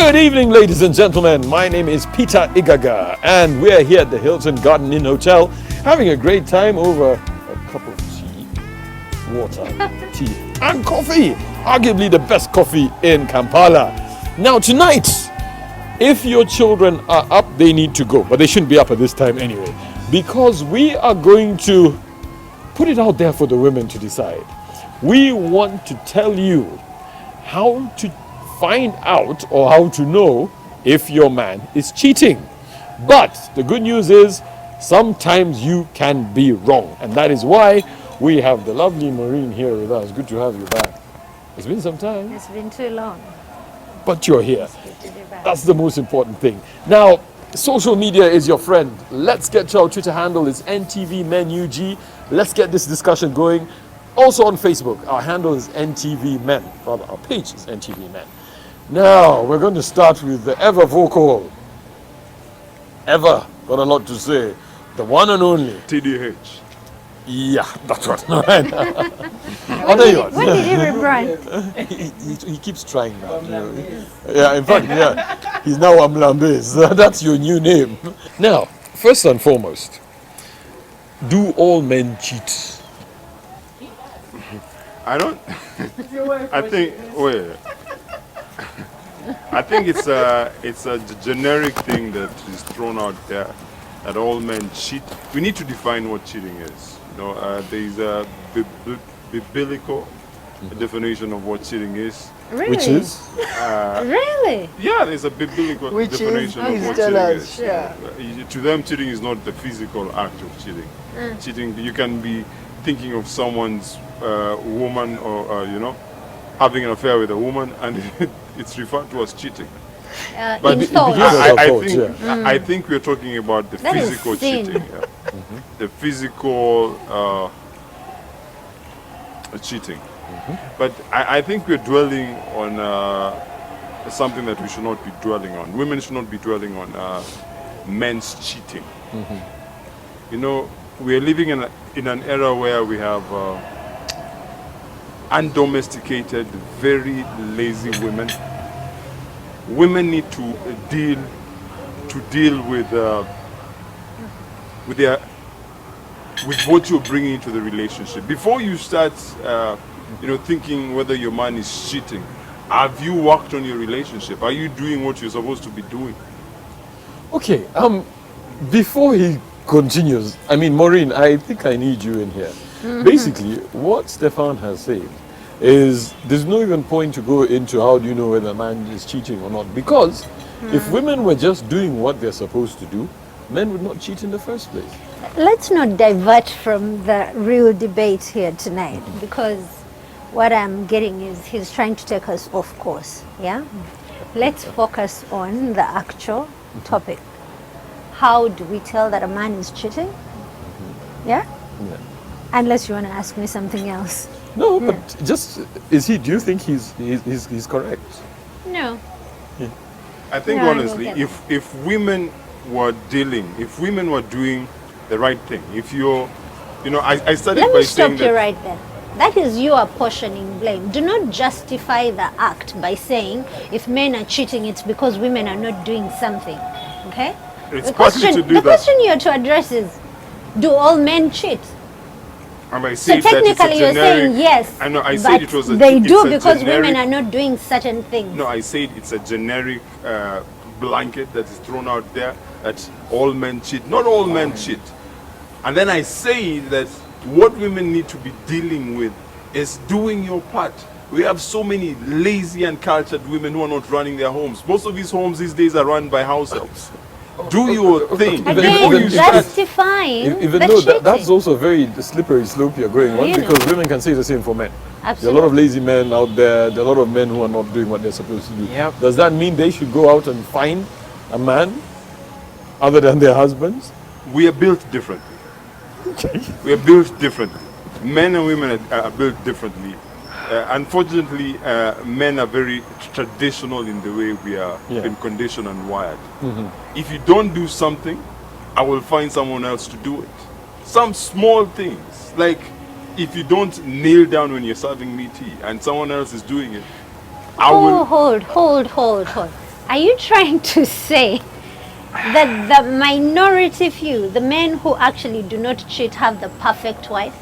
Good evening, ladies and gentlemen. My name is Peter Igaga, and we're here at the Hilton Garden Inn Hotel having a great time over a cup of tea, water, tea, and coffee. Arguably the best coffee in Kampala. Now, tonight, if your children are up, they need to go, but they shouldn't be up at this time anyway, because we are going to put it out there for the women to decide. We want to tell you how to find out or how to know if your man is cheating. But the good news is sometimes you can be wrong, and that is why we have the lovely Maureen here with us. Good to have you back. It's been some time. It's been too long. But you're here. It's good to be back. That's the most important thing. Now, social media is your friend. Let's get to our Twitter handle. It's NTV MEN UG. Let's get this discussion going. Also on Facebook, our handle is NTV MEN. Rather, our page is NTV MEN. Now, we're going to start with the ever vocal, ever got a lot to say, the one and only TDH. Yeah, that's right. Oh, there you are. When did you rebrand? He keeps trying now. You know. Yeah, in fact, yeah, he's now Amlambes. That's your new name. Now, first and foremost, do all men cheat? I don't. I think. Wait. I think it's a generic thing that is thrown out there that all men cheat. We need to define what cheating is. You know, there is a biblical definition of what cheating is. Really? Which is? Really? Yeah, there's a biblical definition of what cheating is. Yeah. To them, cheating is not the physical act of cheating. Cheating, you can be thinking of someone's woman or having an affair with a woman, and it's referred to as cheating. But In thought. I think we're talking about the That is physical sin. cheating. Yeah. The physical cheating. But I think we're dwelling on something that we should not be dwelling on. Women should not be dwelling on men's cheating. You know, we're living in an era where we have undomesticated, very lazy women. Women need to deal with what you're bringing into the relationship. Before you start, thinking whether your man is cheating, have you worked on your relationship? Are you doing what you're supposed to be doing? Okay, before he continues, I mean, Maureen, I think I need you in here. Basically, what Stefan has said is there's no even point to go into how do you know whether a man is cheating or not, because if women were just doing what they're supposed to do, men would not cheat in the first place. Let's not divert from the real debate here tonight, because what I'm getting is he's trying to take us off course. Yeah? Let's focus on the actual topic. How do we tell that a man is cheating? Yeah? Yeah. Unless you want to ask me something else. No, but just do you think he's correct? No. I think No, I honestly, don't get if women were doing the right thing, I started Let by me stop saying you that right there. That is you apportioning blame. Do not justify the act by saying if men are cheating, it's because women are not doing something. Okay? it's The partly to do that. question you're to address is, do all men cheat? And I So said that it's a technically you're saying generic. yes, I know. I but said it was they it's do a because generic, women are not doing certain things. No, I said it's a generic blanket that is thrown out there that all men cheat. Not all men cheat. And then I say that what women need to be dealing with is doing your part. We have so many lazy and cultured women who are not running their homes. Most of these homes these days are run by house helps. Do your thing. Before you Again, start. justifying Even the though cheating. that's also a very slippery slope you're going on, You know. because women can say the same for men. There are a Absolutely. lot of lazy men out there. There are a lot of men who are not doing what they're supposed to do. Yep. Does that mean they should go out and find a man other than their husbands? We are built differently. We are built differently. Men and women are built differently. Unfortunately, men are very traditional in the way we are been conditioned and wired. If you don't do something, I will find someone else to do it. Some small things, like if you don't kneel down when you're serving me tea and someone else is doing it, I will. Hold. Are you trying to say that the minority few, the men who actually do not cheat, have the perfect wife?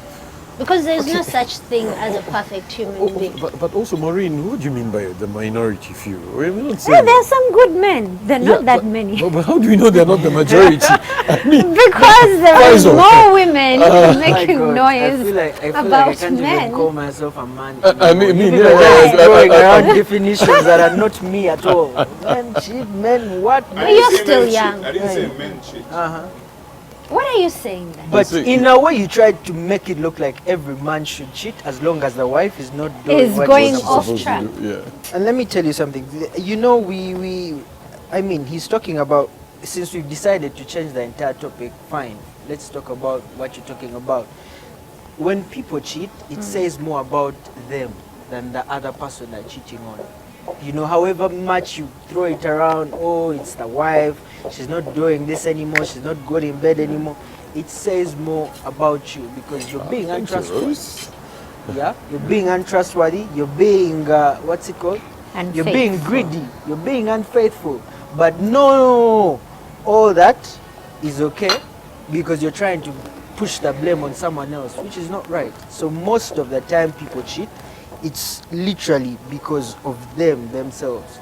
Because there's no such thing as a perfect human being. But also, Maureen, what do you mean by the minority few? We're not Yeah, saying there are some good men. There are not that many. But how do we know they're not the majority? I mean, Because there is Pfizer. more women making God, noise I feel like about I can't men. even call myself a man. I mean, You yeah, people are yeah, just yeah, going I- around definitions that are not me at all. Men cheat, men what? I But didn't you're say still men cheat. young. I didn't say men cheat. Uh-huh. What are you saying then? But So in a way, you tried to make it look like every man should cheat as long as the wife is not doing Is what going she's off supposed to track. do. Yeah. And let me tell you something. You know, I mean, he's talking about, since we've decided to change the entire topic, fine. Let's talk about what you're talking about. When people cheat, it says more about them than the other person they're cheating on. You know, however much you throw it around, oh, it's the wife, she's not doing this anymore, she's not going in bed anymore. It says more about you because you're being Thank you, untrustworthy. Rose. Yeah, you're being untrustworthy. You're being what's it called? You're being Unfaithful. greedy. You're being unfaithful. But no, all that is okay because you're trying to push the blame on someone else, which is not right. So most of the time, people cheat. It's literally because of themselves.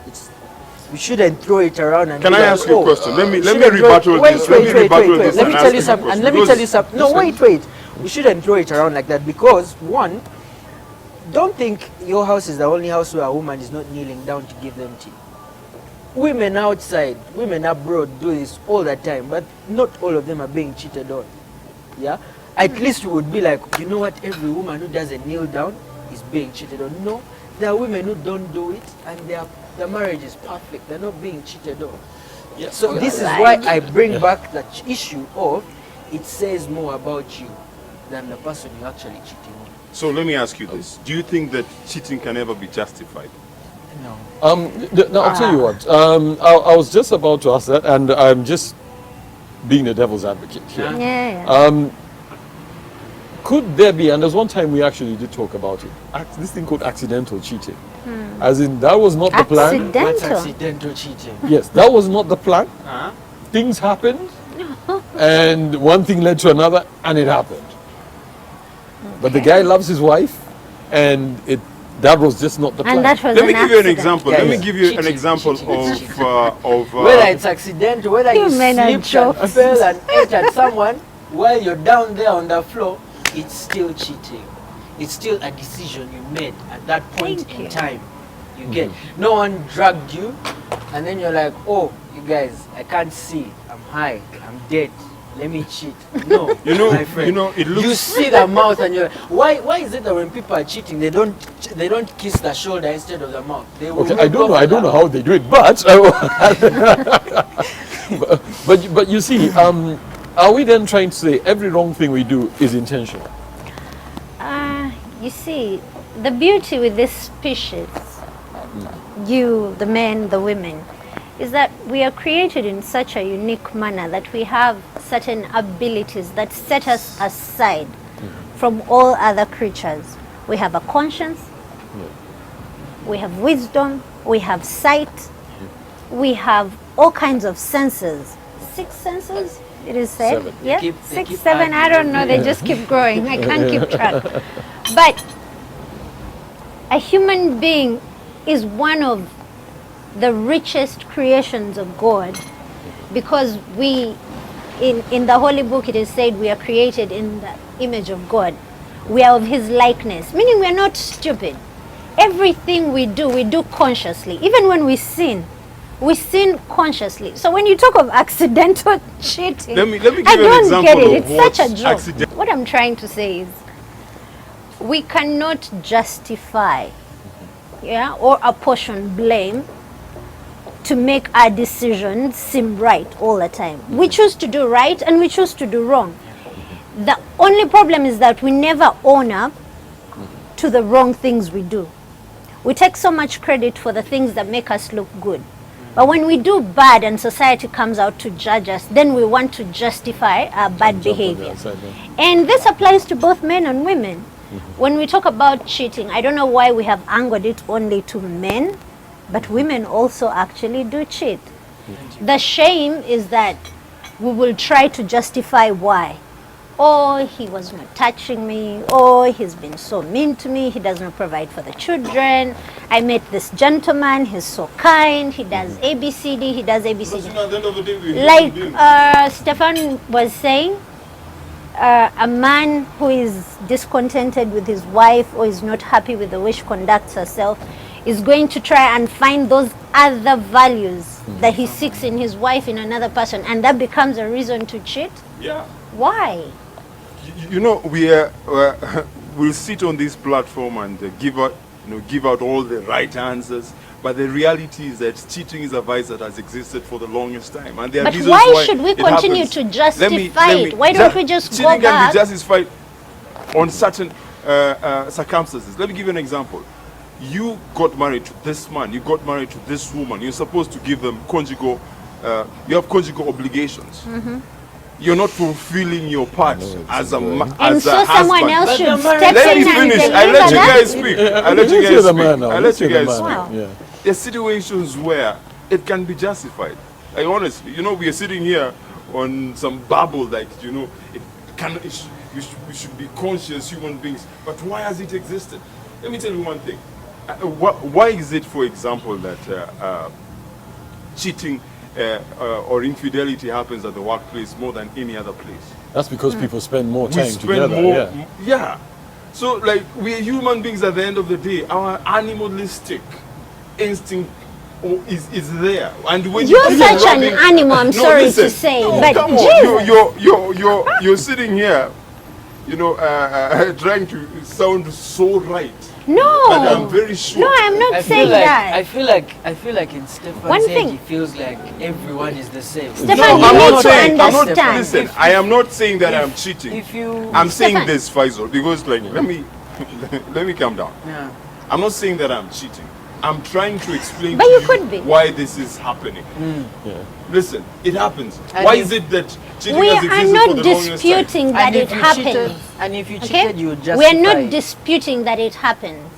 We shouldn't throw it around and Can be I like, ask you a oh, question? Let me shouldn't throw- rebuttal wait, this. Wait, Let me wait, rebuttal wait, wait. this Let me and tell ask you you a something. question. And let me tell you Because- something. No, wait. We shouldn't throw it around like that because one, don't think your house is the only house where a woman is not kneeling down to give them tea. Women outside, women abroad do this all the time, but not all of them are being cheated on. Yeah? At least we would be like, you know what, every woman who doesn't kneel down is being cheated on. No, there are women who don't do it and their marriage is perfect. They're not being cheated on. Yeah. So this is why I bring back the issue of it says more about you than the person you're actually cheating on. So let me ask you this. Do you think that cheating can ever be justified? No. No, I'll tell you what. I was just about to ask that, and I'm just being the devil's advocate here. Yeah. Could there be, and there's one time we actually did talk about it, this thing called accidental cheating. As in, that was not the plan. What's Accidental. accidental cheating? Yes, that was not the plan. Huh? Things happened, and one thing led to another, and it happened. But the guy loves his wife, and that was just not the plan. And that was Let me an give you an accident. example. Yeah, Let me yeah. give you an Cheating, example cheating. of Whether it's accidental, whether You you men are slipped jokes. and fell and ate at someone while you're down there on the floor, it's still cheating. It's still a decision you made at that point Thank in you. time. You get no one dragged you, and then you're like, oh, you guys, I can't see. I'm high. I'm dead. Let me cheat. No, my friend. it looks. You see the mouth and you're like, why is it that when people are cheating they don't kiss the shoulder instead of the mouth? They will Okay, go I for don't know that. how they do it, but but you see, are we then trying to say every wrong thing we do is intentional? You see, the beauty with this species, you, the men, the women, is that we are created in such a unique manner that we have certain abilities that set us aside from all other creatures. We have a conscience, we have wisdom, we have sight, we have all kinds of senses. 6 senses, it is said. 7. Yeah, They 6, keep 7, I don't know, they just keep growing. I can't keep track. But a human being is one of the richest creations of God, because we, in the Holy Book it is said we are created in the image of God. We are of His likeness, meaning we are not stupid. Everything we do consciously. Even when we sin consciously. So when you talk of accidental cheating, Let me give I you an don't example get it. of It's what such a joke. accident- What I'm trying to say is, we cannot justify, or apportion blame to make our decisions seem right all the time. We choose to do right and we choose to do wrong. The only problem is that we never own up to the wrong things we do. We take so much credit for the things that make us look good. But when we do bad and society comes out to judge us, then we want to justify our bad behavior. And this applies to both men and women. When we talk about cheating, I don't know why we have angled it only to men, but women also actually do cheat. The shame is that we will try to justify why. Oh, he was not touching me. Oh, he's been so mean to me. He does not provide for the children. I met this gentleman. He's so kind. He does ABCD. He does Because, ABCD. you know, at the end of the day, we're Like human beings. Stefan was saying, a man who is discontented with his wife or is not happy with the way she conducts herself is going to try and find those other values that he seeks in his wife in another person, and that becomes a reason to cheat. Yeah. Why? You know, we'll sit on this platform and give out all the right answers. But the reality is that cheating is a vice that has existed for the longest time, and there are But reasons why why should we it continue happens. to justify it? Why don't we just cheating go can back? be justified on certain circumstances. Let me give you an example. You got married to this man. You got married to this woman. You're supposed to give them conjugal. You have conjugal obligations. You're not fulfilling your part as a And so someone else should step Let in me and finish. deliver I let you that? guys speak. I let you Let's hear guys the speak. man now. I let Let's you hear the guys man. speak. Yeah. There's situations where it can be justified. Like honestly, you know, we are sitting here on some babble, like we should be conscious human beings. But why has it existed? Let me tell you one thing. Why is it, for example, that cheating or infidelity happens at the workplace more than any other place? That's because people spend more We time spend together. more. Yeah. Yeah. So, like, we are human beings at the end of the day. Our animalistic instinct is there. And when You're you such an animal, I'm sorry to say, but come Jesus. on. You're sitting here, you know, trying to sound so right. No. And I'm very sure. No, I'm not I saying feel like that. I feel like in Stefan's One head thing- he feels like everyone is the same. Stefan, No, you I'm need not to saying. I'm not. understand. Listen, I am not saying that I'm cheating. If you I'm saying Stefan. this, Faisal, because like let me calm down. yeah. I'm not saying that I'm cheating. I'm trying to explain But to you you could be. why this is happening. Yeah. Listen, it happens. And Why if- is it that cheating We has are existed not for the longest time? disputing that And it if you happens. cheated, and if you Okay? cheated, you would We justify are not it. disputing that it happens.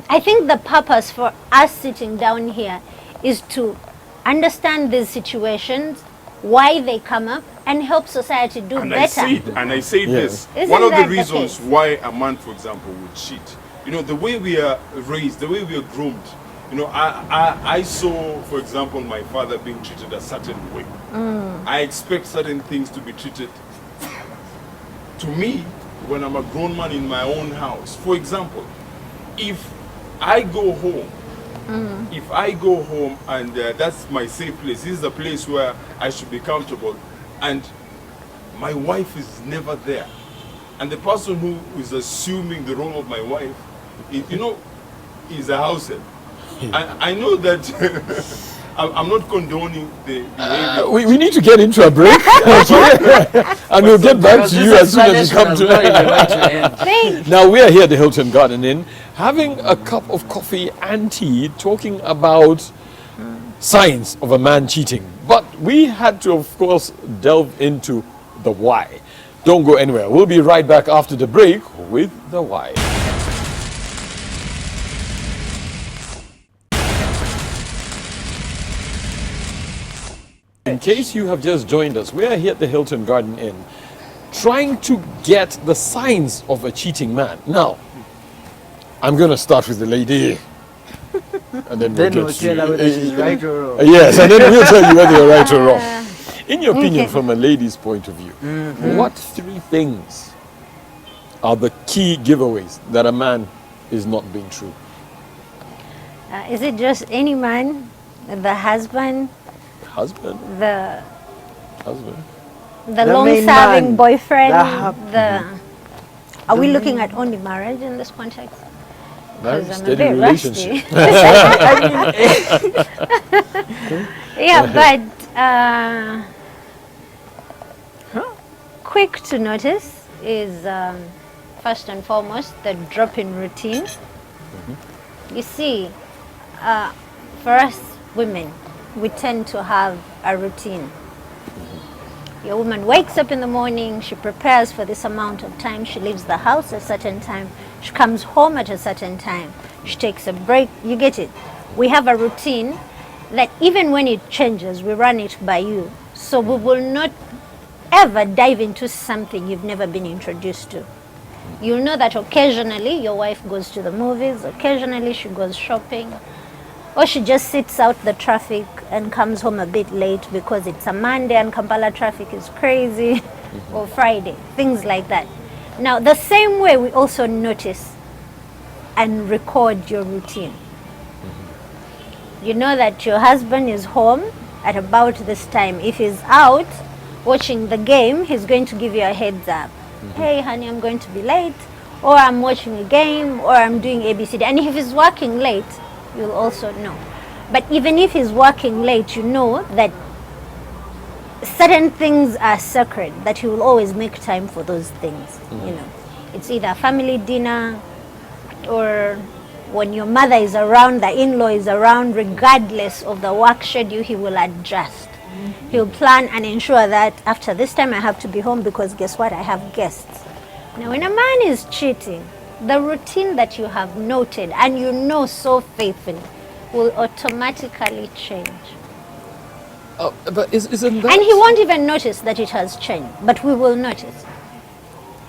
I think the purpose for us sitting down here is to understand these situations, why they come up, and help society do And better. I say Yeah. this. Isn't One of that the the reasons case? why a man, for example, would cheat. You know, the way we are raised, the way we are groomed. You know, I saw, for example, my father being treated a certain way. I expect certain things to be treated to me when I'm a grown man in my own house. For example, if I go home, and that's my safe place, this is the place where I should be comfortable, and my wife is never there, and the person who is assuming the role of my wife, you know, is a househead. I know that I'm not condoning the behavior. We need to get into a break, and we'll get back to you as soon as we come to Thanks. Now we are here at the Hilton Garden Inn, having a cup of coffee and tea, talking about signs of a man cheating. But we had to, of course, delve into the why. Don't go anywhere. We'll be right back after the break with the why. In case you have just joined us, we are here at the Hilton Garden Inn, trying to get the signs of a cheating man. Now, I'm going to start with the lady, and then Then we'll we'll get tell her whether she's right or wrong. Yes, and then we'll tell you whether you're right or wrong. In your opinion, from a lady's point of view, what three things are the key giveaways that a man is not being true? Is it just any man, the husband, Husband, the husband. the The long-serving main man, boyfriend, the Are we looking at only marriage in this context? Marriage, I'm a steady bit relationship. rusty. Yeah, but quick to notice is first and foremost the drop in routine. You see, for us women, we tend to have a routine. Your woman wakes up in the morning, she prepares for this amount of time, she leaves the house at a certain time, she comes home at a certain time, she takes a break, you get it. We have a routine that even when it changes, we run it by you. So we will not ever dive into something you've never been introduced to. You'll know that occasionally your wife goes to the movies, occasionally she goes shopping, or she just sits out the traffic and comes home a bit late because it's a Monday and Kampala traffic is crazy, or Friday, things like that. Now, the same way we also notice and record your routine. You know that your husband is home at about this time. If he's out watching the game, he's going to give you a heads up. Hey, honey, I'm going to be late, or I'm watching a game, or I'm doing ABCD. And if he's working late, you'll also know. But even if he's working late, you know that certain things are sacred, that he will always make time for those things. You know, it's either a family dinner, or when your mother is around, the in-law is around, regardless of the work schedule, he will adjust. He'll plan and ensure that after this time I have to be home because guess what? I have guests. Now, when a man is cheating, the routine that you have noted and you know so faithfully will automatically change. Oh, but isn't that... And he won't even notice that it has changed, but we will notice.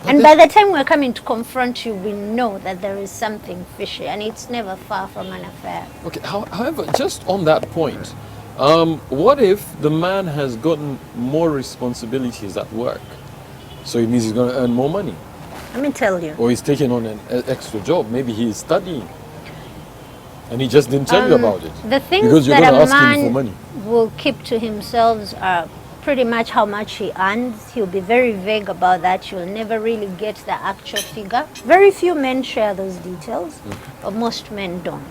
And by the time we're coming to confront you, we know that there is something fishy, and it's never far from an affair. Okay, however, just on that point, what if the man has gotten more responsibilities at work? So it means he's going to earn more money. Let me tell you. Or he's taking on an extra job. Maybe he is studying. And he just didn't tell you about it. The things because you're that going to a ask him for man money. will keep to himself are pretty much how much he earns. He'll be very vague about that. You'll never really get the actual figure. Very few men share those details, but most men don't.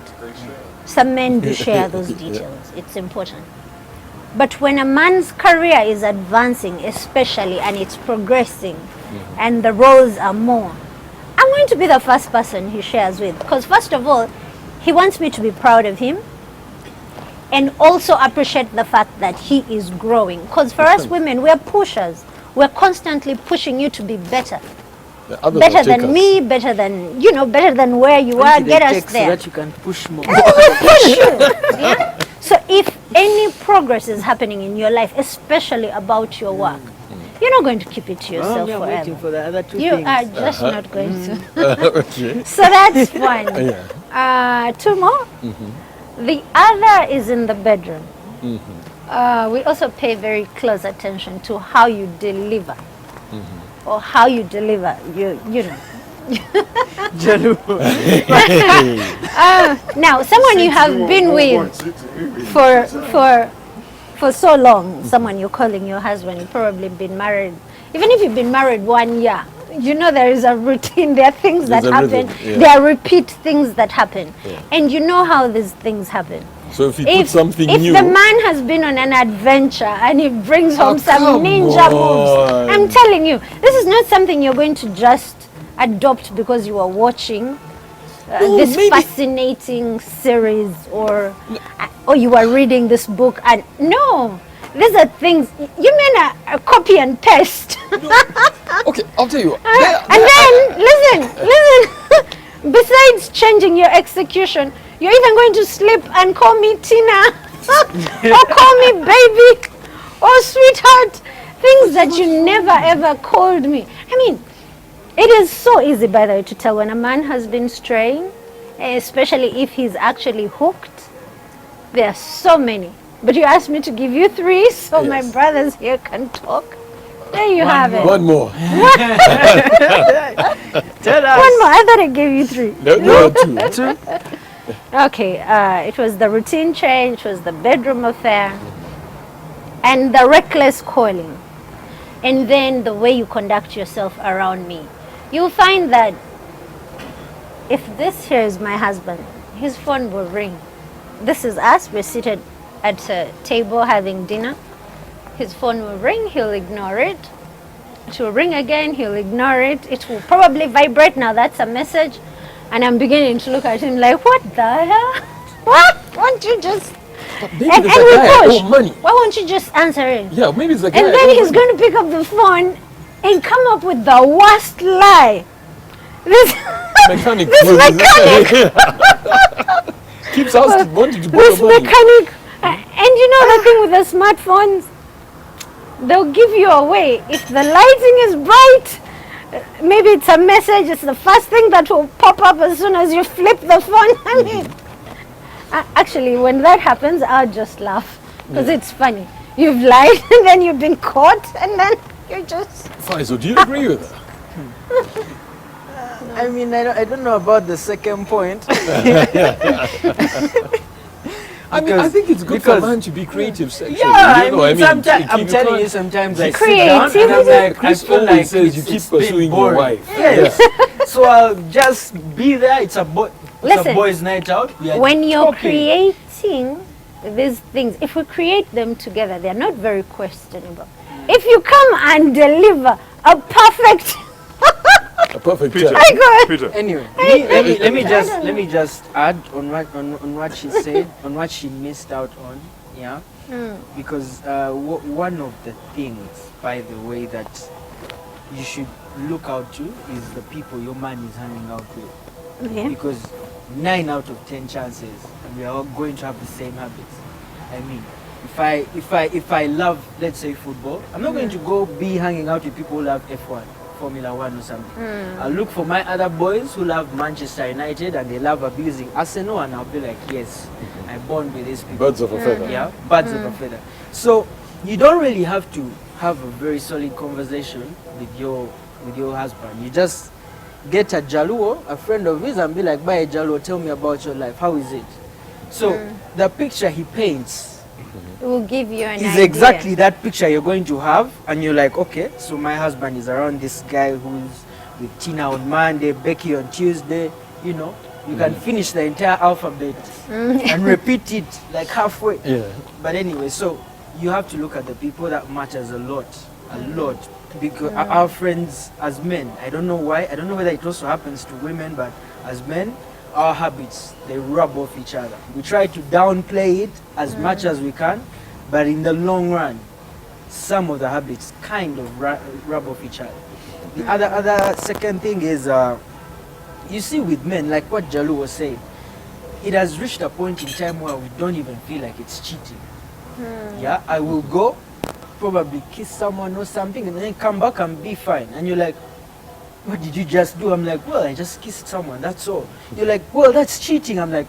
Some men do share those details. It's important. But when a man's career is advancing, especially, and it's progressing, and the roles are more, I'm going to be the first person he shares with. Because first of all, he wants me to be proud of him, and also appreciate the fact that he is growing. Because for us women, we're pushers. We're constantly pushing you to be better. Better than me, better than, you know, better than where you are. Get us there. So that you can push more. And we will push you. Yeah? So if any progress is happening in your life, especially about your work, you're not going to keep it to yourself I'm forever. waiting for the other two You things. are just not going to. Okay. So that's one. Yeah. Two more. The other is in the bedroom. We also pay very close attention to how you deliver, or how you deliver. You know. Now, someone you have been with for so long, someone you're calling your husband, you've probably been married. Even if you've been married 1 year, you know there is a routine. There are things that happen. There are repeat things that happen, and you know how these things happen. So if he puts something if new... the man has been on an adventure and he brings home some ninja moves, I'm telling you, this is not something you're going to just adopt because you are watching this fascinating series, or you are reading this book. And no, these are things you mean a copy and paste. Okay, I'll tell you. And then listen. Besides changing your execution, you're even going to sleep and call me Tina, or call me baby, or sweetheart, things that you never ever called me. I mean, it is so easy, by the way, to tell when a man has been straying, especially if he's actually hooked. There are so many. But you asked me to give you 3, so my brothers here can talk. There you have it. One more. Tell us. One more. I thought I gave you 3. No, 2. Okay, it was the routine change, it was the bedroom affair, and the reckless calling, and then the way you conduct yourself around me. You'll find that if this here is my husband, his phone will ring. This is us, we're seated at a table having dinner. His phone will ring, he'll ignore it. It will ring again, he'll ignore it. It will probably vibrate. Now that's a message. And I'm beginning to look at him like, what the hell? What? Won't you just... And we push. Money. Why won't you just answer it? Yeah, maybe it's the guy. And then he's going to pick up the phone and come up with the worst lie. This mechanic. this mechanic. keeps asking, wanting to This borrow money. mechanic, and you know the thing with the smartphones, they'll give you away. If the lighting is bright, maybe it's a message, it's the first thing that will pop up as soon as you flip the phone. I mean, actually, when that happens, I'll just laugh because it's funny. You've lied and then you've been caught and then you're just... Faisal, do you agree with that? I mean, I don't know about the second point. I mean, I think it's good for a man to be creative sexually. Yeah, you know, sometimes I'm you telling can't- you, sometimes I sit down and I'm Creativity. like, I Chris feel always like says you it's keep been pursuing your boring. wife. Yes. So I'll just be there. It's a Listen, boys' night out. We are When you're talking. creating these things, if we create them together, they're not very questionable. If you come and deliver a perfect... A perfect Peter, time. Peter, Anyway, let me just add on what she said, on what she missed out on. Yeah, because one of the things, by the way, that you should look out to is the people your man is hanging out with. Yeah. Because 9 out of 10 chances we are all going to have the same habits. I mean, if I love, let's say, football, I'm not going to go be hanging out with people who love F1, Formula 1 or something. I'll look for my other boys who love Manchester United and they love abusing Arsenal, and I'll be like, yes, I bond with these people. Birds of a feather. Yeah, birds of a feather. So you don't really have to have a very solid conversation with your husband. You just get a Jaluo, a friend of his, and be like, "Bye, Jaluo, tell me about your life. How is it?" So the picture he paints It will give you an is idea. exactly that picture you're going to have, and you're like, okay, so my husband is around this guy who's with Tina on Monday, Becky on Tuesday. You know, you can finish the entire alphabet and repeat it like halfway. Yeah. But anyway, so you have to look at the people. That matters a lot, because our friends as men, I don't know why, I don't know whether it also happens to women, but as men, our habits, they rub off each other. We try to downplay it as much as we can, but in the long run, some of the habits kind of rub off each other. The other second thing is, you see with men, like what Jalu was saying, it has reached a point in time where we don't even feel like it's cheating. Yeah, I will go, probably kiss someone or something, and then come back and be fine. And you're like, what did you just do? I'm like, well, I just kissed someone, that's all. You're like, well, that's cheating. I'm like,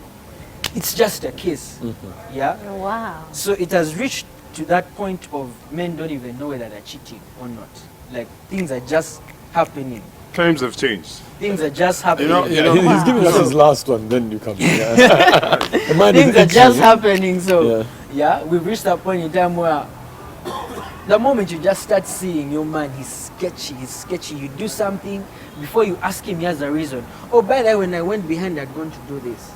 it's just a kiss. Yeah. Wow. So it has reached to that point of men don't even know whether they're cheating or not. Like, things are just happening. times have changed. Things are just happening. Yeah, he's giving us his last one, then you come. Yeah. The man is Things are itchy. just happening. So Yeah. yeah, we've reached that point in time where the moment you just start seeing your man, he's sketchy, you do something, before you ask him, he has a reason. Oh, by the way, when I went behind, I'd gone to do this.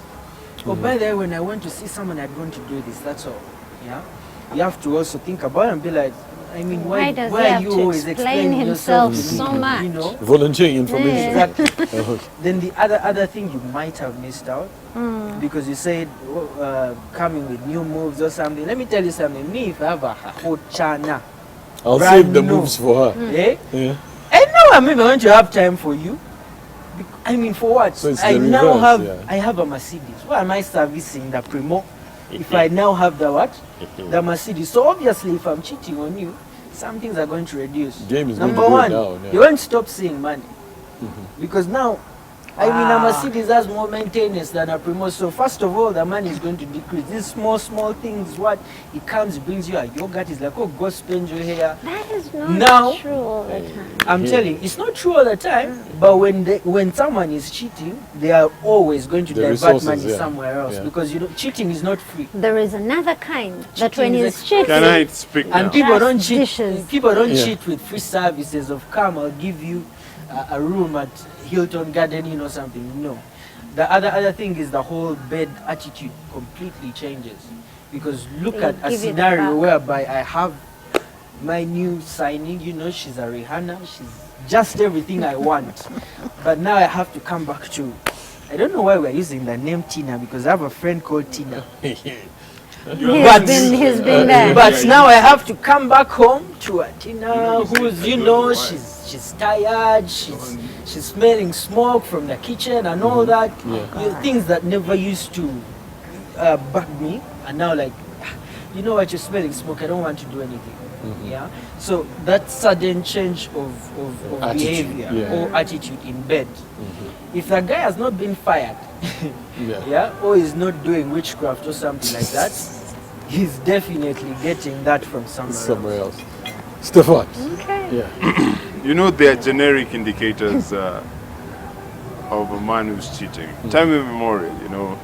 Oh, by the way, when I went to see someone, I'd gone to do this. That's all. Yeah. You have to also think about it and be like, I mean, Why does he are have you to always explain explaining yourself himself to me? so much? You know? Volunteering information. Exactly. Okay. Then the other thing you might have missed out, because you said coming with new moves or something. Let me tell you something. Me, if I have a whole chana, I'll Brand save the new. moves for her. eh? Yeah. I know I'm even going to have time for you. I mean, for what? So it's I the now reverse, have yeah. I have a Mercedes. Why am I servicing the Primo if I now have the what? The Mercedes. So obviously, if I'm cheating on you, some things are going to reduce. Game is going Number to go one, down, yeah. you won't stop seeing money because now. I mean, a Mercedes has more maintenance than a Primo. So first of all, the money is going to decrease. These small things, what it comes, brings you a yogurt. It's like, oh, go spend your hair. That is not Now- true all the time. I'm telling you, it's not true all the time, but when someone is cheating, they are always going to The divert resources, money yeah. somewhere else Yeah. because cheating is not free. There is another kind that Cheating when is he's ex- cheating, Can I speak now? And people Just don't cheat. dishes. People don't Yeah. cheat with free services of come, I'll give you a room at Hilton Garden Inn or something. No. The other thing is the whole bed attitude completely changes because look They at a give it scenario back. whereby I have my new signing. You know, she's a Rihanna. She's just everything I want. But now I have to come back to. I don't know why we're using the name Tina because I have a friend called Tina. he's been there. But now I have to come back home to a Tina who's, you know, she's tired, she's smelling smoke from the kitchen and all that. Yeah. Things that never used to. bugged me, and now like, you know what, you're smelling smoke, I don't want to do anything. Yeah. So that sudden change of Attitude, behavior yeah. or attitude in bed, if the guy has not been fired, Yeah. or is not doing witchcraft or something like that, he's definitely getting that from somewhere else. Stefan. Okay. Yeah. You know, there are generic indicators of a man who's cheating. Time immemorial, you know,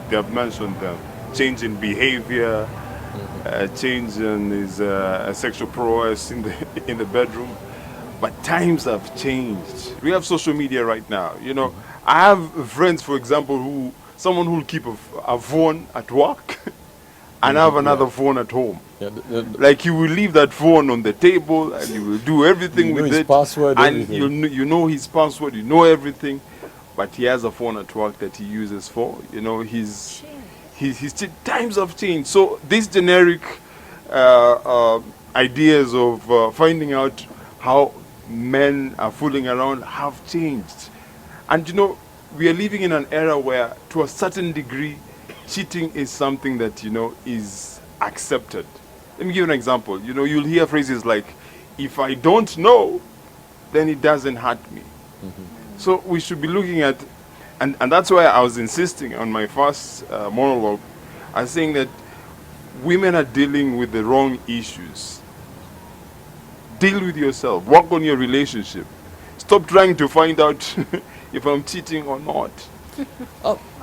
they have mentioned them. Change in behavior, change in his sexual prowess in the bedroom. But times have changed. We have social media right now. You know, I have friends, for example, someone who'll keep a phone at work and have another phone at home. Yeah, Like, he will leave that phone on the table and he will do everything You know with his it. password, and everything. you know his password, you know everything. But he has a phone at work that he uses for, you know, his times have changed. So these generic ideas of finding out how men are fooling around have changed. And you know, we are living in an era where, to a certain degree, cheating is something that, you know, is accepted. Let me give you an example. You know, you'll hear phrases like, if I don't know, then it doesn't hurt me. So we should be looking at, and that's why I was insisting on my first monologue, I was saying that women are dealing with the wrong issues. Deal with yourself. Work on your relationship. Stop trying to find out if I'm cheating or not.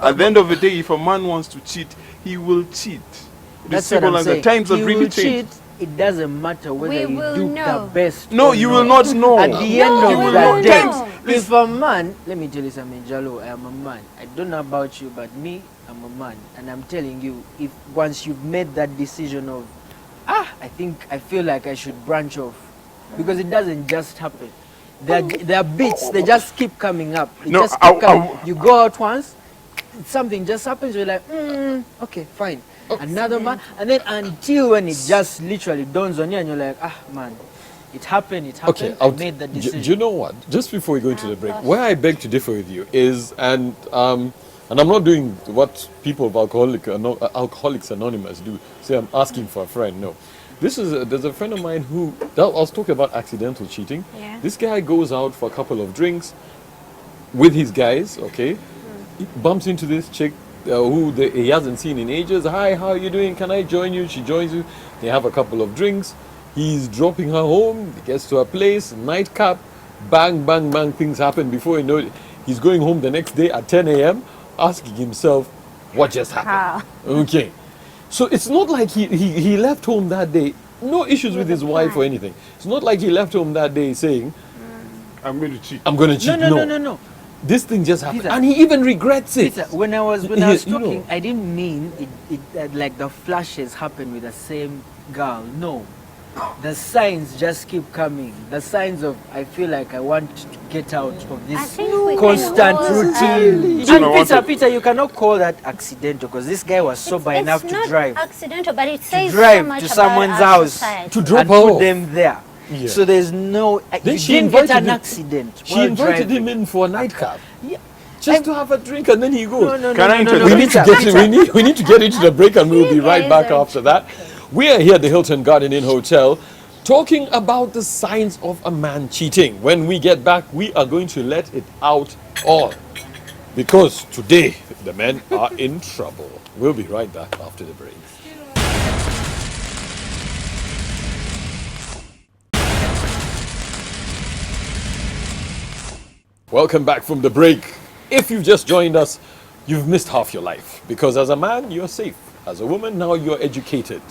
At the end of the day, if a man wants to cheat, he will cheat. That's what I'm saying. The times have He really will changed. cheat. It doesn't matter whether We you will do know. the best. No, or you will not know. At the end No, of we the will day, know. if a man, let me tell you something, Jalo, I am a man. I don't know about you, but me, I'm a man. And I'm telling you, if once you've made that decision of, I feel like I should branch off. Because it doesn't just happen. There are bits, they just keep coming up. It No, just keep coming. You go out once, something just happens, you're like, okay, fine. Another man, and then until when it just literally dawns on you and you're like, man, it happened, Okay, I made that decision. Do you know what? Just before we go into the break, where I beg to differ with you is, and I'm not doing what people of Alcoholics Anonymous do. Say I'm asking for a friend. No, there's a friend of mine who I was talking about accidental cheating. Yeah. This guy goes out for a couple of drinks with his guys. Okay, he bumps into this chick who he hasn't seen in ages. Hi, how are you doing? Can I join you? She joins you. They have a couple of drinks. He's dropping her home. He gets to her place. Nightcap. Bang, bang, bang. Things happen. Before you know it, he's going home the next day at 10 a.m. asking himself, what just happened? Okay. So it's not like he left home that day. No issues with his wife or anything. It's not like he left home that day saying, I'm going to cheat. I'm going to cheat. No. This thing just happened. Peter, and he even regrets it. Peter, when I was You talking, know. I didn't mean it like the flashes happen with the same girl. No. The signs just keep coming. The signs of, I feel like I want to get out of I this think we can constant all, routine. You know And what? Peter, you cannot call that accidental because this guy was sober enough it's to not drive. accidental, but it says so drive much to about someone's our house. society. To drop and her put off. them there. Yeah. So there's no. Then You she didn't get invited an him- accident. She while invited driving. him in for a nightcap. Yeah. Just to have a drink and then he goes. No, Can I no, interrupt? We need to Peter, get we need to get into the break and we'll be right back guys are after that. We are here at the Hilton Garden Inn Hotel talking about the signs of a man cheating. When we get back, we are going to let it out all. Because today the men are in trouble. We'll be right back after the break. Welcome back from the break. If you've just joined us, you've missed half your life. Because as a man, you're safe. As a woman, now you're educated.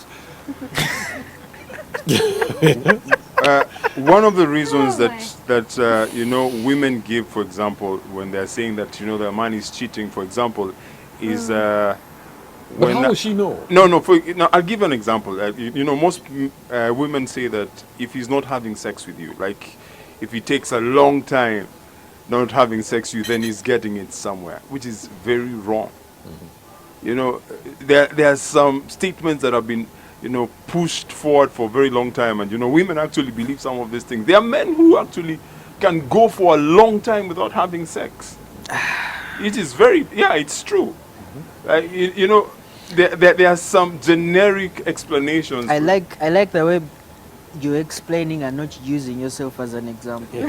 One of the reasons Oh that you know, women give, for example, when they're saying that, you know, their man is cheating, for example, is But when how will she know? no, I'll give an example. You know, most women say that if he's not having sex with you, like if he takes a long time not having sex with you, then he's getting it somewhere, which is very wrong. You know, there are some statements that have been, you know, pushed forward for a very long time, and you know, women actually believe some of these things. There are men who actually can go for a long time without having sex. It is very, yeah, it's true. You know, there are some generic explanations. I like the way you're explaining and not using yourself as an example.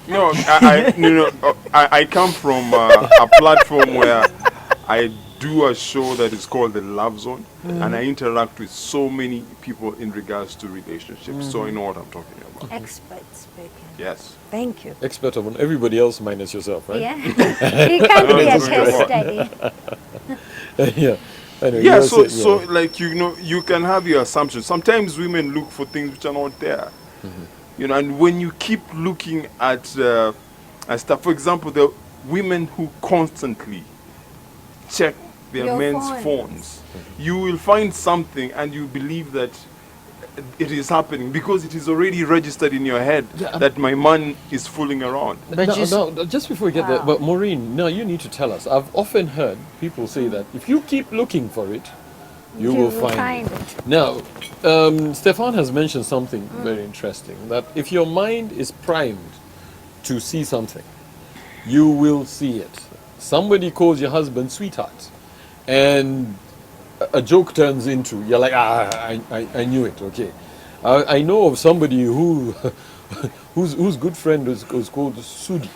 No, I come from a platform where I do a show that is called The Love Zone, and I interact with so many people in regards to relationships, so I know what I'm talking about. Expert speaking. Yes. Thank you. Expert on everybody else minus yourself, right? Yeah. It can be a case study. Yeah. Anyway, Yeah, you so were saying- so like you can have your assumptions. Sometimes women look for things which are not there, and when you keep looking at stuff, for example, the women who constantly check their Your men's phones, you will find something and you believe that it is happening because it is already registered in your head that my man is fooling around. But No, just before we get there, but Maureen, now you need to tell us. I've often heard people say that if you keep looking for it, you will find it. Now, Stefan has mentioned something very interesting, that if your mind is primed to see something, you will see it. Somebody calls your husband sweetheart, and a joke turns into, you're like, I knew it, okay. I know of somebody whose good friend was called Sudi,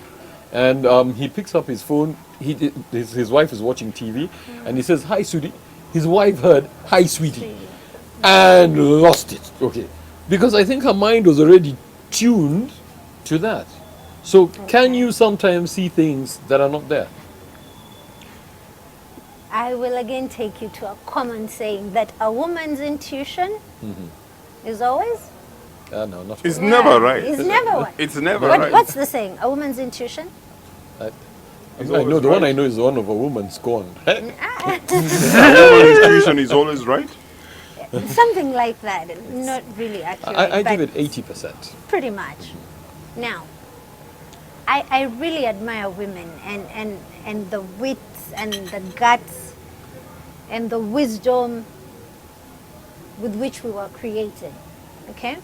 and he picks up his phone, his wife is watching TV, and he says, hi Sudi. His wife heard, hi sweetie, and lost it, okay. Because I think her mind was already tuned to that. So can you sometimes see things that are not there? I will again take you to a common saying that a woman's intuition is always... No, not It's really. never right. It's never right. It's never right. What's the saying? A woman's intuition? I It's know the always one right. I know is the one of a woman scorned. A woman's intuition is always right. Something like that. Not really accurate. I but give it 80%. pretty much. Now, I really admire women and the wits and the guts and the wisdom with which we were created. Okay?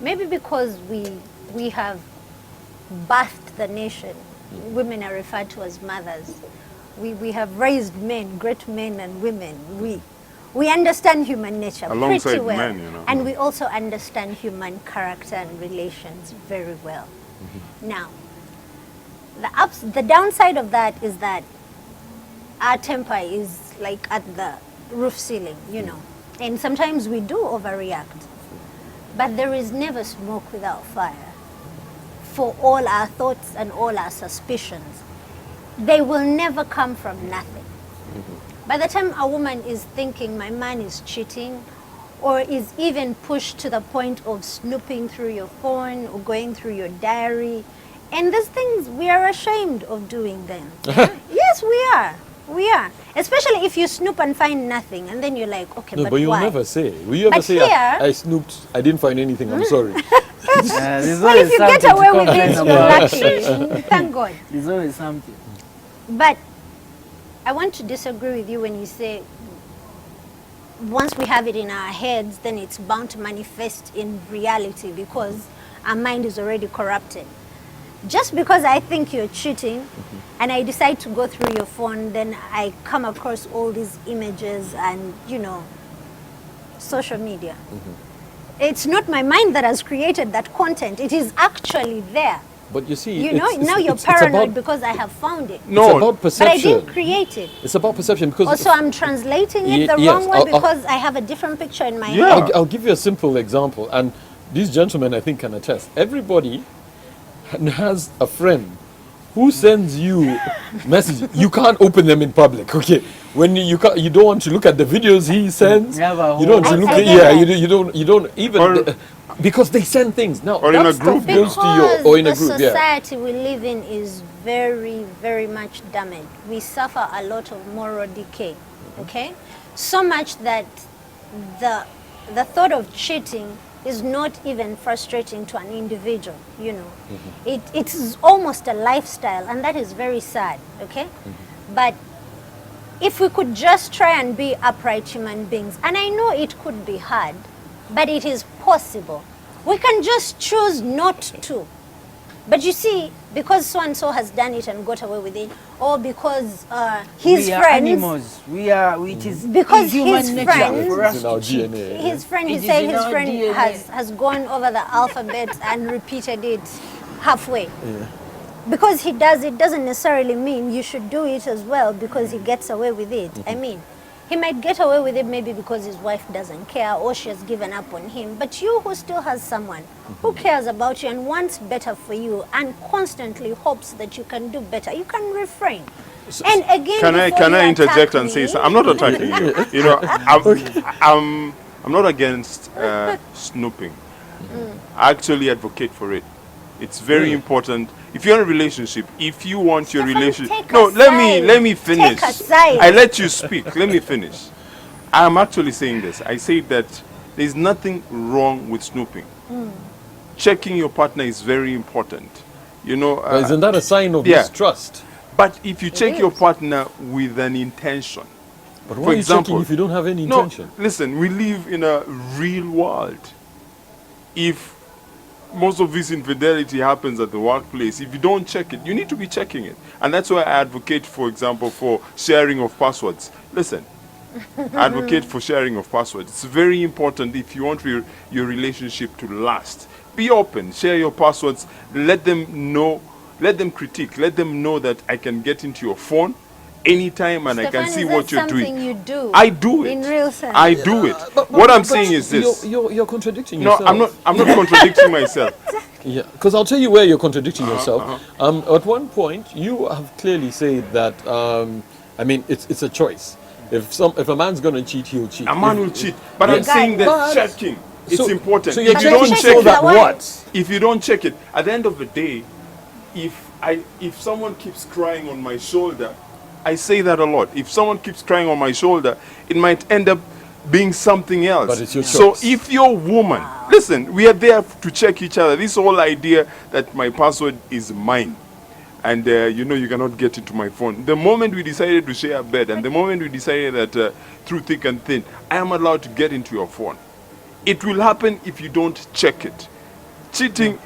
Maybe because we have birthed the nation. Women are referred to as mothers. We have raised men, great men and women. We understand human nature Alongside pretty well. men, And we also understand human character and relations very well. Now, the downside of that is that our temper is like at the roof ceiling, and sometimes we do overreact. But there is never smoke without fire. For all our thoughts and all our suspicions, they will never come from nothing. By the time a woman is thinking my man is cheating, or is even pushed to the point of snooping through your phone or going through your diary, and these things, we are ashamed of doing them. Yes, we are. We are. Especially if you snoop and find nothing, and then you're like, okay, No, but but you'll why? never say. Will you ever But say, here- I snooped, I didn't find anything, I'm sorry? Well, if you get away with it, you're lucky. Thank God. There's always something. But I want to disagree with you when you say once we have it in our heads, then it's bound to manifest in reality because our mind is already corrupted. Just because I think you're cheating and I decide to go through your phone, then I come across all these images and, social media. It's not my mind that has created that content. It is actually there. But you see, Now you're it's paranoid about, because I have found it. it's about But I perception. didn't create it. It's about perception because Also, I'm translating it the Yes, wrong way I'll- because I have a different picture in my Yeah. head. I'll give you a simple example, and these gentlemen I think can attest. Everybody has a friend who sends you messages. You can't open them in public, okay? When you don't want to look at the videos he sends. You have a You don't want to whole- look I at get that. you don't even Or- because they send things now. Or in that a stuff group. goes to your Because or in a the group, yeah. society we live in is very, very much damaged. We suffer a lot of moral decay, okay? So much that the thought of cheating is not even frustrating to an individual, It is almost a lifestyle, and that is very sad, okay? But if we could just try and be upright human beings, and I know it could be hard, but it is possible. We can just choose not to. But you see, because so-and-so has done it and got away with it, or because his we are friends, animals. It is because human his nature friends- for It's us in our to cheat. DNA. his friend, he It is said in his our friend DNA. has gone over the alphabet and repeated it halfway. Because he does it doesn't necessarily mean you should do it as well because he gets away with it. I mean, he might get away with it maybe because his wife doesn't care or she has given up on him. But you who still has someone who cares about you and wants better for you and constantly hopes that you can do better, you can refrain. And again, Can I interject attack and say me, something? I'm not attacking you. You know, I'm not against snooping. I actually advocate for it. It's very important. If you're in a relationship, if you want your Stefan, relationship, take no, a let me side. finish. Take a side. I let you speak. Let me finish. I'm actually saying this. I say that there's nothing wrong with snooping. Checking your partner is very important. You know, But isn't that a sign of yeah. mistrust? but if you check your is. partner with an intention, But For why are you example, checking if you don't have any no, intention? listen, we live in a real world. If most of this infidelity happens at the workplace, if you don't check it, you need to be checking it. And that's why I advocate, for example, for sharing of passwords. Listen, I advocate for sharing of passwords. It's very important if you want your relationship to last. Be open, share your passwords, let them know, let them critique, let them know that I can get into your phone anytime and I can Stefan, see is what that you're doing. something you do I do it. in real sense? I do it. But What I'm saying is this. You're contradicting No, yourself. I'm not contradicting myself. Yeah, because I'll tell you where you're contradicting yourself. At one point, you have clearly said that. I mean, it's a choice. If a man's gonna cheat, he'll cheat. A man If- will cheat. But I'm Yes. saying that But- checking is So- important. So you're If you checking don't so check that it, Why? what? if you don't check it, at the end of the day, if someone keeps crying on my shoulder, I say that a lot. If someone keeps crying on my shoulder, it might end up being something else. But it's your so choice. if you're a woman, listen, we are there to check each other. This whole idea that my password is mine, and you know you cannot get into my phone. The moment we decided to share a bed, and the moment we decided that through thick and thin, I am allowed to get into your phone. It will happen if you don't check it. Cheating,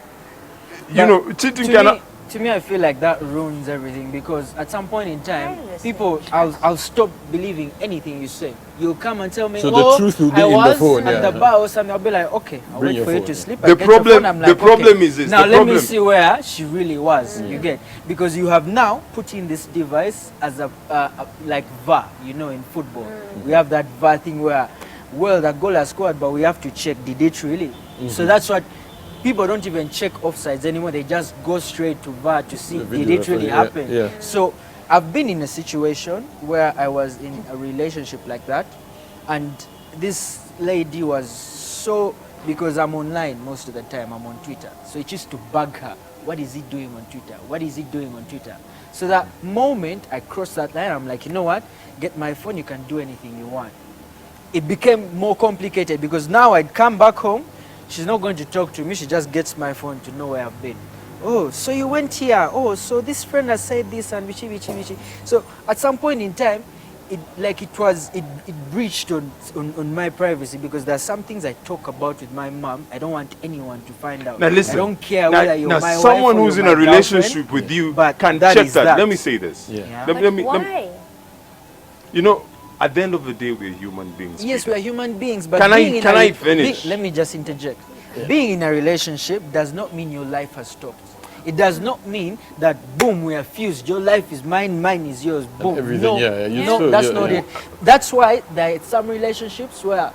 cheating cannot. To me, I feel like that ruins everything because at some point in time, Privacy. people, I'll stop believing anything you say. You'll come and tell me, So the oh, truth will be I in the was phone, at yeah. the bar or something. I'll be like, okay, I'll Bring wait your for you phone, to yeah. sleep. The I get your problem- phone, I'm the like, problem okay, is this, now the let me problem- see where she really was. You get because you have now put in this device as a like VAR. You know, in football, we have that VAR thing where, well, the goal has scored, but we have to check did it really. So that's what. People don't even check offsides anymore. They just go straight to VAR to see The did video it really referee, happen. yeah. So I've been in a situation where I was in a relationship like that, and this lady was so, because I'm online most of the time, I'm on Twitter. So it used to bug her. What is he doing on Twitter? What is he doing on Twitter? So that moment I crossed that line, I'm like, you know what? Get my phone, you can do anything you want. It became more complicated because now I'd come back home, she's not going to talk to me, she just gets my phone to know where I've been. Oh, so you went here. Oh, so this friend has said this and vichi. So at some point in time, it breached on my privacy because there are some things I talk about with my mom. I don't want anyone to find out. Now listen. I don't care now, whether you're now my wife someone or who's you're in a my relationship girlfriend, with you but can that check is that. that. Let me say this. Yeah. Yeah. Let But me- why? you know, at the end of the day, we're human beings. Yes, we Peter. are human beings, but Can I- being in can a I re- finish? Let me just interject. Being in a relationship does not mean your life has stopped. It does not mean that boom, we are fused. Your life is mine, mine is yours. Boom. everything, no, yeah, you no, still- that's yeah, not yeah. it. That's why there are some relationships where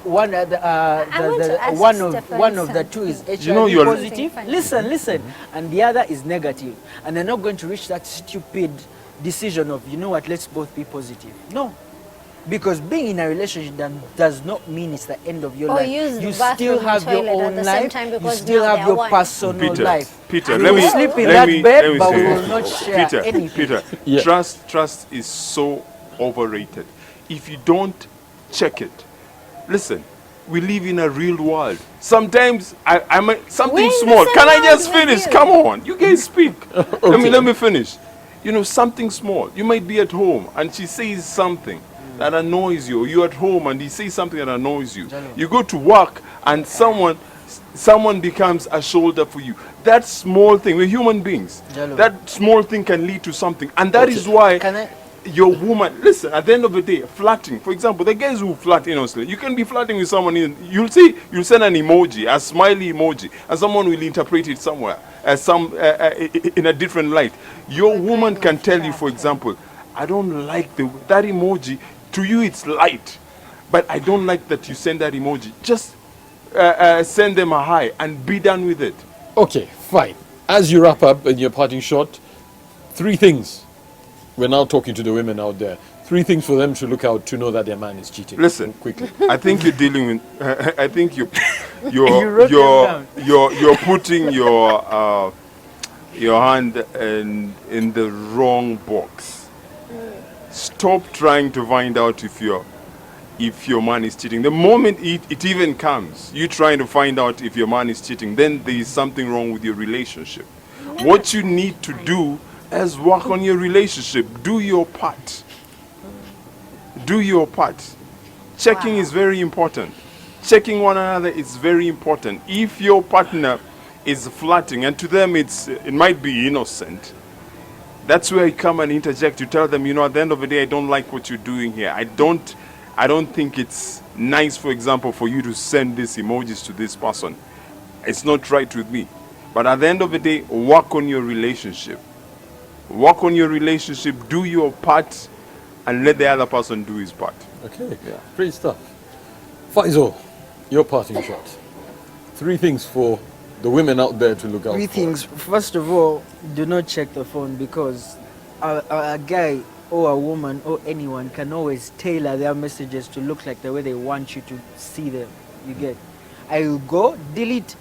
one want to ask Stefan one of the two is something. HIV You know you're- positive. Listen, and the other is negative, and they're not going to reach that stupid decision of, you know what, let's both be positive. No. Because being in a relationship does not mean it's the end of your Or life. use the You bathroom still and have your toilet at own the same life. time You because still now have they're your one. personal life. Peter, You let will me sleep in let that me- bed, let me but say we this. will not share Peter, anything. Peter, Yeah. trust is so overrated. If you don't check it, listen. We live in a real world. Sometimes I might something We're in the small. same Can I world just with finish? you. Come on, you guys speak. Okay. Let me finish. You know, something small. You might be at home and she says something that annoys you, or you're at home and he says something that annoys you. Jalo. You go to work and someone becomes a shoulder for you. That small thing, we're human beings. Jalo. That small thing can lead to something. And that is why Can I? your woman, listen, at the end of the day, flirting, for example, the guys who flirt innocently, you can be flirting with someone, you'll send an emoji, a smiley emoji, and someone will interpret it somewhere, in a different light. Your woman can tell you, for example, I don't like that emoji, to you it's light, but I don't like that you send that emoji. Just send them a hi and be done with it. Okay, fine. As you wrap up in your parting shot, 3 things. We're now talking to the women out there. 3 things for them to look out to know that their man is cheating. Listen, quickly. I think you're dealing with. I think You wrote them down. you're putting your hand in the wrong box. Stop trying to find out if your man is cheating. The moment it even comes, you trying to find out if your man is cheating, then there is something wrong with your relationship. What you need to do is work on your relationship. Do your part. Do your part. Checking is very important. Checking one another is very important. If your partner is flirting, and to them it might be innocent, that's where you come and interject. You tell them, at the end of the day, I don't like what you're doing here. I don't think it's nice, for example, for you to send these emojis to this person. It's not right with me. But at the end of the day, work on your relationship. Work on your relationship, do your part, and let the other person do his part. Okay, great stuff. Faisal, your parting shot. 3 things for the women out there to look out 3 for. things. First of all, do not check the phone, because a guy or a woman or anyone can always tailor their messages to look like the way they want you to see them. You get? I will go delete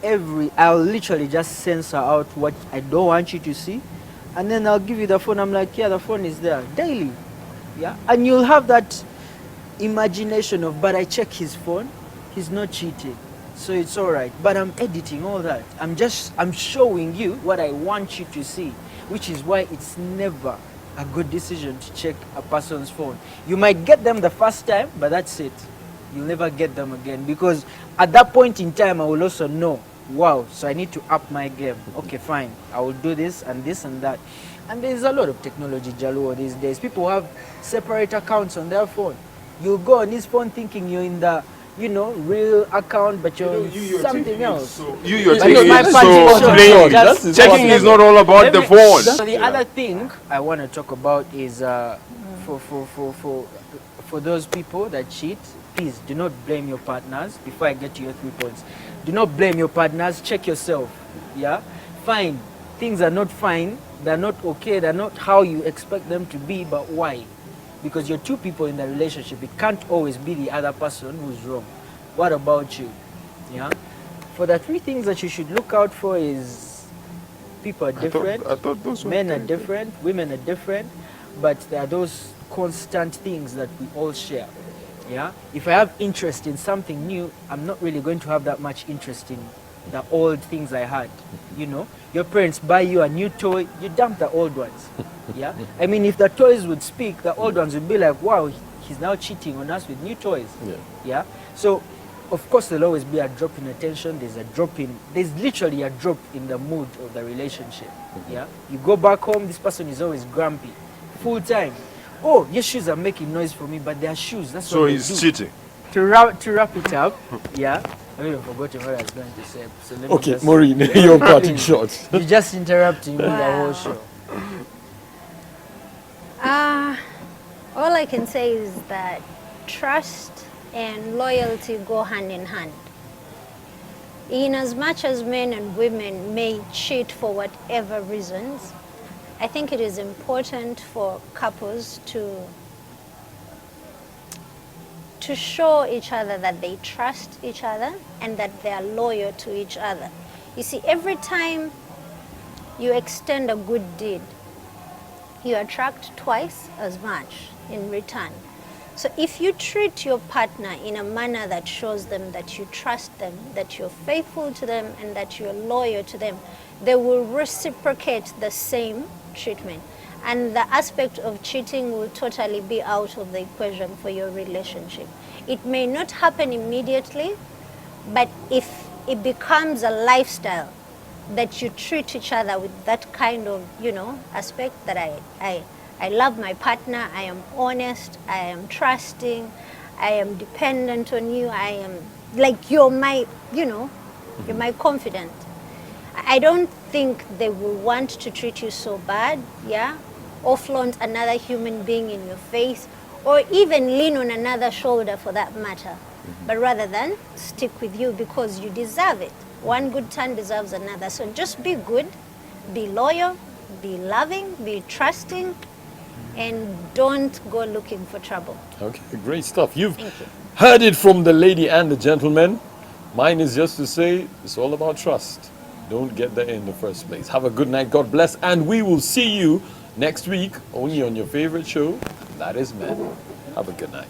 I'll literally just censor out what I don't want you to see, and then I'll give you the phone. I'm like, yeah, the phone is there daily. Yeah, and you'll have that imagination of, but I check his phone, he's not cheating, so it's all right. But I'm editing all that. I'm showing you what I want you to see, which is why it's never a good decision to check a person's phone. You might get them the first time, but that's it. You'll never get them again, because at that point in time, I will also know, wow, so I need to up my game. Okay, fine, I will do this and that. And there's a lot of technology, Jaluo, these days. People have separate accounts on their phone. You go on his phone thinking you're in the, real account, but you're something else. You're But taking my it party so shot, plain. just- Checking is not all about the phone. So the other thing I want to talk about is for those people that cheat, please do not blame your partners. Before I get to your 3 points, do not blame your partners. Check yourself. Yeah, fine. Things are not fine. They're not okay. They're not how you expect them to be. But why? Because you're 2 people in the relationship. It can't always be the other person who's wrong. What about you? Yeah. For the 3 things that you should look out for is, people are different. I thought those were Men are 10. different. Women are different. But there are those constant things that we all share. Yeah. If I have interest in something new, I'm not really going to have that much interest in the old things I had. Your parents buy you a new toy, you dump the old ones. Yeah. I mean, if the toys would speak, the old ones would be like, wow, he's now cheating on us with new toys. Yeah. So, of course, there'll always be a drop in attention. There's literally a drop in the mood of the relationship. Yeah. You go back home, this person is always grumpy, full time. Oh, your shoes are making noise for me, but they are shoes. That's So what they he's do. cheating. To wrap it up, yeah. I even forgot what I was going to say. So let me Okay, just- Maureen, your parting shot. You're just interrupting me the whole Wow. show. All I can say is that trust and loyalty go hand in hand. In as much as men and women may cheat for whatever reasons, I think it is important for couples to show each other that they trust each other and that they are loyal to each other. You see, every time you extend a good deed, you attract twice as much in return. So if you treat your partner in a manner that shows them that you trust them, that you're faithful to them, and that you're loyal to them, they will reciprocate the same treatment. And the aspect of cheating will totally be out of the equation for your relationship. It may not happen immediately, but if it becomes a lifestyle that you treat each other with that kind of, aspect that I love my partner, I am honest, I am trusting, I am dependent on you, I am like you're my confidant. I don't think they will want to treat you so bad, or flaunt another human being in your face, or even lean on another shoulder for that matter, but rather than stick with you because you deserve it. One good turn deserves another. So just be good, be loyal, be loving, be trusting, and don't go looking for trouble. Okay, great stuff. You've Thank you. heard it from the lady and the gentleman. Mine is just to say it's all about trust. Don't get there in the first place. Have a good night. God bless. And we will see you next week only on your favorite show, that is Men. Have a good night.